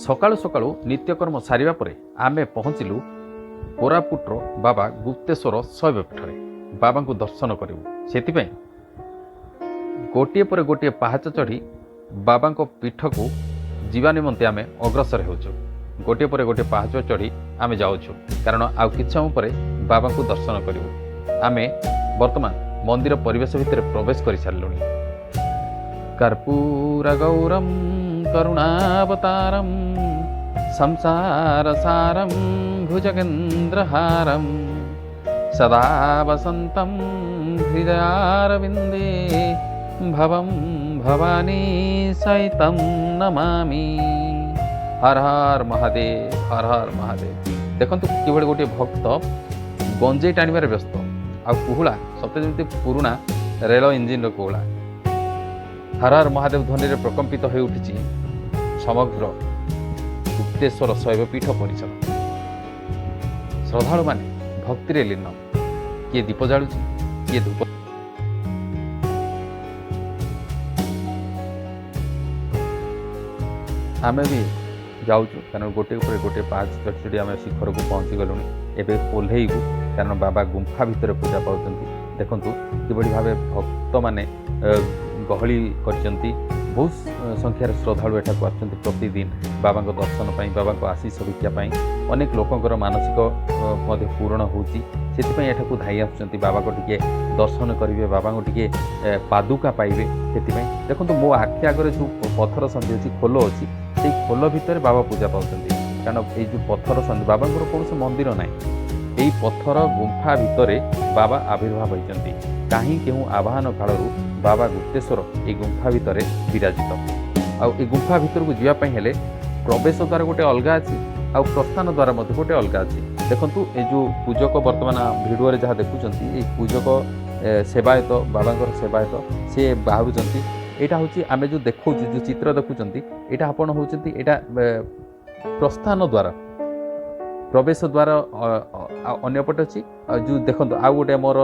ସକାଳୁ ସକାଳୁ ନିତ୍ୟକର୍ମ ସାରିବା ପରେ ଆମେ ପହଞ୍ଚିଲୁ କୋରାପୁଟର ବାବା ଗୁପ୍ତେଶ୍ୱର ଶୈବପୀଠରେ ବାବାଙ୍କୁ ଦର୍ଶନ କରିବୁ। ସେଥିପାଇଁ ଗୋଟିଏ ପରେ ଗୋଟିଏ ପାହାଚ ଚଢ଼ି ବାବାଙ୍କ ପୀଠକୁ ଯିବା ନିମନ୍ତେ ଆମେ ଅଗ୍ରସର ହେଉଛୁ। ଗୋଟିଏ ପରେ ଗୋଟିଏ ପାହାଚ ଚଢ଼ି ଆମେ ଯାଉଛୁ, କାରଣ ଆଉ କିଛି ସମୟ ପରେ ବାବାଙ୍କୁ ଦର୍ଶନ କରିବୁ। ଆମେ ବର୍ତ୍ତମାନ ମନ୍ଦିର ପରିବେଶ ଭିତରେ ପ୍ରବେଶ କରିସାରିଲୁଣି। କର୍ପୂର ଗୌରମ କରୁଣାବତାରମ ସଂସାର ସାରମ भुजगेन्द्रहारं सदा वसन्तं हृदयारविन्दे भवं भवानी सहितं नमामि। हर हर महादेव, हर हर महादेव। देखंतु किभଳି गोटे भक्त गंजेई टाणिबारे व्यस्त आ कुहुला सते जेमति पुरुणा रेल इंजिन रो कुहुला। हर हर महादेव ध्वनि रे प्रकम्पित होई उठिछि समग्र गुप्तेश्वर शैवपीठ परिसर। श्रद्धालु माने भक्ति रे लीन, किए दीप जालुछि, किए धूप। आमे भी जाऊँ कारण गोटे उपर गोटे पाँच चढ़ी आम शिखर को पहुँची गलुणी। एबे ओह्लैबू कारण बाबा गुंफा भितर पूजा पाउछन्ति। देखंतु किभଳି भावे भक्त माने गहली करछन्ति। बहुत संख्यार श्रद्धालु एठाକୁ आछन्ति प्रतिदिन बाबा दर्शन पाई, बाबा आशीष भिक्षा पाई। अनेक लोकंकर मानसिक मध्य पूरण होउछि, सेतिपई एठाକୁ धाई आछन्ति बाबा को टिके दर्शन करिवे, बाबा को टिके पादुका पाइबे। सेतिपई देखंतु मो आखि आगरे जो पत्थर संधि अछि, खोल अछि, सेई खोल भितर बाबा पूजा पाउछन्ति। कारण ए जो पत्थर संधि बाबांकर कौन मंदिर नाही, यही पत्थर गुंफा भितर बाबा आविर्भाव होइछन्ति। कहीं केहू आवाहन कालरू बाबा गुप्तेश्वर ये गुंफा भितर विराजित। आउ ए गुंफा भितर को जीवा पई हेले प्रवेश द्वार गोटे अलगा अछि, आउ प्रस्थान द्वार मध्य गोटे अलगा अछि। देखंतु ए जो पूजक वर्तमान भिडियो रे जहाँ देखुचंती, ए पूजक सेवायत बाबांकर सेवायत से बाहरुचंती। एटा होची आमे जो देखौछु, जो चित्र देखुचंती, एटा आपण होचंती एटा प्रस्थान द्वार, प्रवेश द्वार अन्य पटे अछि। जो देखंतु आ गोटे मोर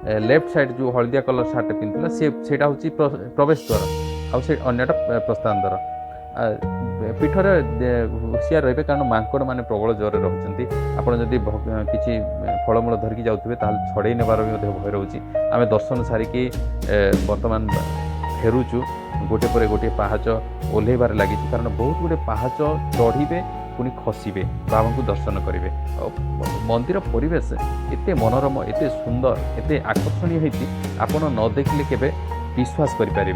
लेफ्ट साइड जो हलदिया कलर सार्ट पिंधला सेटा होची प्रवेश द्वार, आ से अन्यटा प्रस्थान द्वार। पीठर हुशियार रहिबे कारण मांकड़ माने प्रबल जोर रहउचंती। आपण जदि किछि फलमूल धरिकी जाउथिबे ताल छड़ेई नेबार भी भय रहउची। आमे दर्शन सारिकी वर्तमान फेरुचु। गोटे पर गोटे पाहाच ओल्हेबार लागिछि, कारण बहुत गुटे पाहाच चढ़िबे पुणी खसिबे, बाबा को दर्शन करेंगे। मंदिर परिवेश एते मनोरम, एते सुंदर, एते आकर्षणीय होती आपड़ न देखिले केबे विश्वास करें।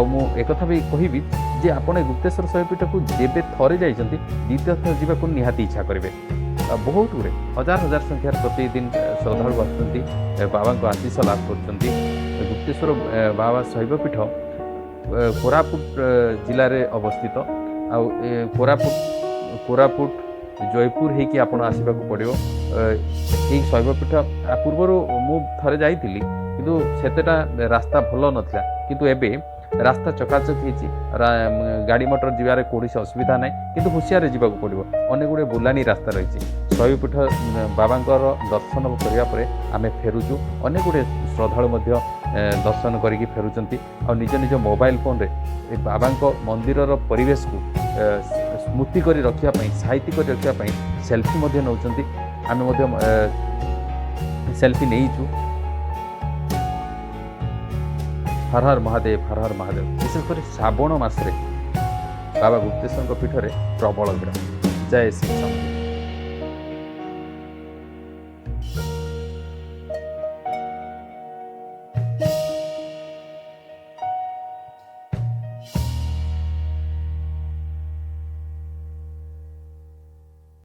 मु एक भी कहबी जे आपड़ गुप्तेश्वर शैवपीठ को जेबे थरे जाइछन्ति द्वितीय थर जावाक निहाती इच्छा करेंगे। बहुत गुड़े हजार हजार संख्यार प्रतिदिन श्रद्धालु आसुछन्ति, बाबा को आशीष लाभ करछन्ति। गुप्तेश्वर बाबा शैवपीठ कोरापुट जिले में अवस्थित। कोरापुट जयपुर होकि आपड़ आसवाक पड़ो। यही शैवपीठ पूर्वर मु थरे जाइली किंतु सेतेटा रास्ता भल नथिला, किंतु एबे रास्ता चकाचक होती, गाड़ी मोटर जीवार कौन असुविधा ना, किंतु हुशियार जावाक पड़ो। अनेक गुड़े बुलानी रास्ता रही। शैवपीठ बाबांकर दर्शन करने पर आम फेरुचु। अनेक गुड़े श्रद्धालु दर्शन करके फेरुचंती। आ निज निज मोबाइल फोन रे बाबा मंदिर परिवेश को स्मृति करी रखिया पई, साहित्य करी रखिया पई सेल्फी मध्ये नउचंती। आमे मध्ये सेल्फी नेइचु। हर हर महादेव, हर हर महादेव। विशेषकर श्रावण मास रे बाबा गुप्तेश्वर पीठ रे प्रबल भिड़। जय श्री राम।